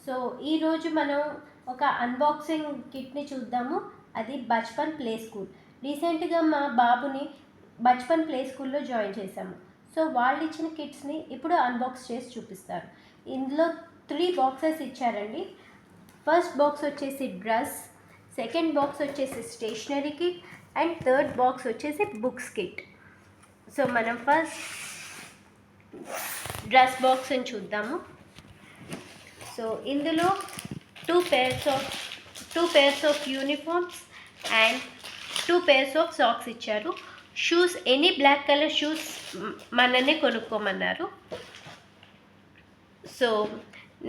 So ఈరోజు మనం ఒక అన్బాక్సింగ్ కిట్ని చూద్దాము. అది బచ్పన్ ప్లే స్కూల్. రీసెంట్గా మా బాబుని బచ్పన్ ప్లే స్కూల్లో జాయిన్ చేశాము. సో వాళ్ళు ఇచ్చిన కిట్స్ని ఇప్పుడు అన్బాక్స్ చేసి చూపిస్తారు. ఇందులో 3 బాక్సెస్ ఇచ్చారండి. ఫస్ట్ బాక్స్ వచ్చేసి డ్రెస్, సెకండ్ బాక్స్ వచ్చేసి stationery kit and third box వచ్చేసి బుక్స్ కిట్. సో మనం ఫస్ట్ డ్రెస్ బాక్స్ని చూద్దాము. సో ఇందులో two pairs of uniforms and 2 pairs of socks ఇచ్చారు. Shoes any black colour shoes మననే కొనుక్కోమన్నారు. So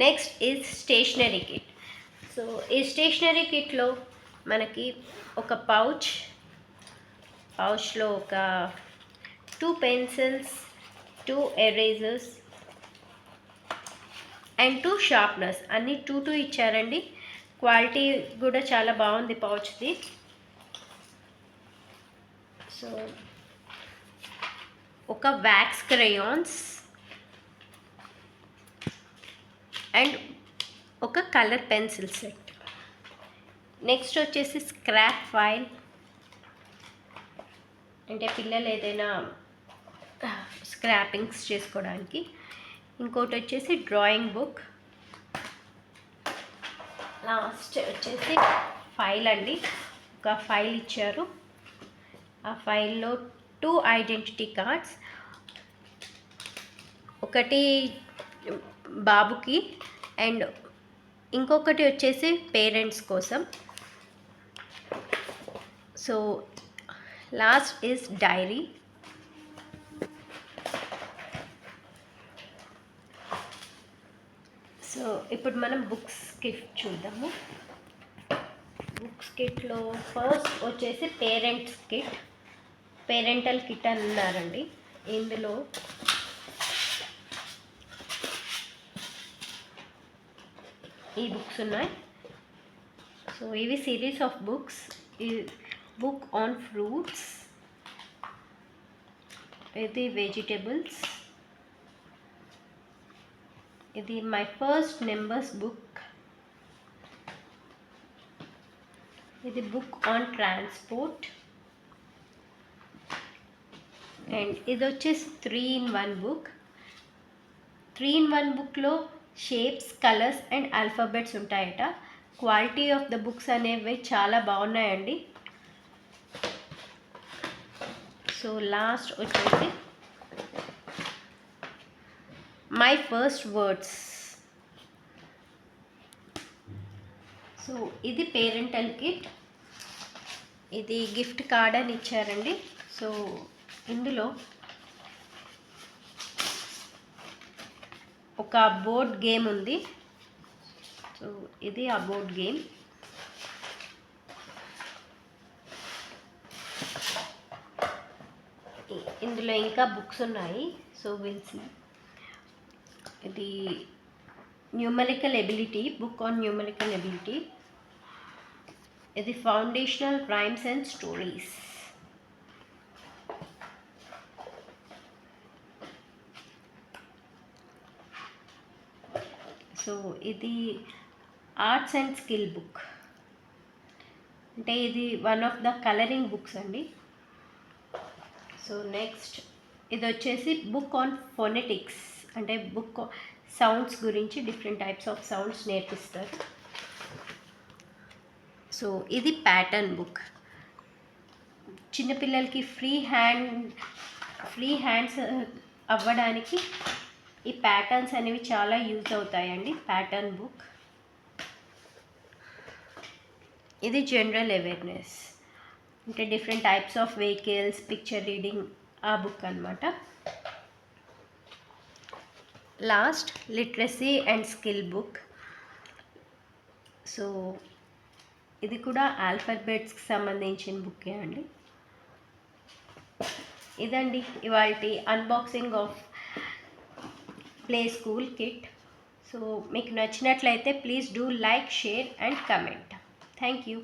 next is stationery kit. So ఈ స్టేషనరీ కిట్లో మనకి ఒక పౌచ్లో ఒక 2 పెన్సిల్స్, 2 ఎరేజర్స్ అండ్ 2 షార్ప్నర్స్ అన్నీ 2 ఇచ్చారండి. క్వాలిటీ కూడా చాలా బాగుంది పౌచ్ది. సో ఒక వ్యాక్స్ క్రేయాన్స్ అండ్ ఒక కలర్ పెన్సిల్ సెట్. నెక్స్ట్ వచ్చేసి స్క్రాప్ ఫైల్, అంటే పిల్లలు ఏదైనా స్క్రాపింగ్స్ చేసుకోవడానికి. ఇంకోటి వచ్చేసి డ్రాయింగ్ బుక్. లాస్ట్ వచ్చేసి ఫైల్ అండి. ఒక ఫైల్ ఇచ్చారు. ఆ ఫైల్లో 2 ఐడెంటిటీ కార్డ్స్, ఒకటి బాబుకి అండ్ ఇంకొకటి వచ్చేసి పేరెంట్స్ కోసం. So last is diary. So ఇప్పుడు మనం బుక్స్ కిట్ చూద్దాము. బుక్స్ కిట్లో ఫస్ట్ వచ్చేసి పేరెంటల్ కిట్ అన్నారండి. ఇందులో ఈ బుక్స్ ఉన్నాయి. సో ఇవి సిరీస్ ఆఫ్ బుక్స్. ఈ బుక్ ఆన్ ఫ్రూట్స్, ఇది వెజిటేబుల్స్, ఇది మై ఫస్ట్ నెంబర్స్ బుక్, ఇది బుక్ ఆన్ ట్రాన్స్పోర్ట్ అండ్ ఇది వచ్చేసి 3-in-1 బుక్. 3-in-1 బుక్లో షేప్స్, కలర్స్ అండ్ ఆల్ఫాబెట్స్ ఉంటాయట. క్వాలిటీ ఆఫ్ ద బుక్స్ అనేవి చాలా బాగున్నాయండి. సో లాస్ట్ వచ్చేసి మై ఫస్ట్ వర్డ్స్. సో ఇది పేరెంటల్ కిట్. ఇది గిఫ్ట్ కార్డ్ అని ఇచ్చారండి. సో ఇందులో ఒక బోర్డ్ గేమ్ ఉంది. సో ఇది ఆ బోర్డ్ గేమ్. ఇందులో ఇంకా బుక్స్ ఉన్నాయి. So will see. ఇది numerical ability, book on numerical ability. ఇది foundational rhymes and stories. So ఇది ఆర్ట్స్ అండ్ స్కిల్ బుక్, అంటే ఇది one of the colouring books అండి. సో నెక్స్ట్ ఇది వచ్చేసి బుక్ ఆన్ ఫోనెటిక్స్, అంటే బుక్ సౌండ్స్ గురించి, డిఫరెంట్ టైప్స్ ఆఫ్ సౌండ్స్ నేర్పిస్తారు. సో ఇది ప్యాటర్న్ బుక్. చిన్నపిల్లలకి ఫ్రీ హ్యాండ్స్ అవ్వడానికి ఈ ప్యాటర్న్స్ అనేవి చాలా యూజ్ అవుతాయండి. Pattern book. ఇది జనరల్ అవేర్నెస్, అంటే different types of vehicles, picture reading, ఆ బుక్ అన్నమాట. Last literacy and skill book. So ఇది కూడా ఆల్ఫాబెట్స్కి సంబంధించిన బుక్కే అండి. ఇదండి ఇవాల్టి unboxing of play school kit. So మీకు నచ్చినట్లయితే please do like, share and comment. Thank you.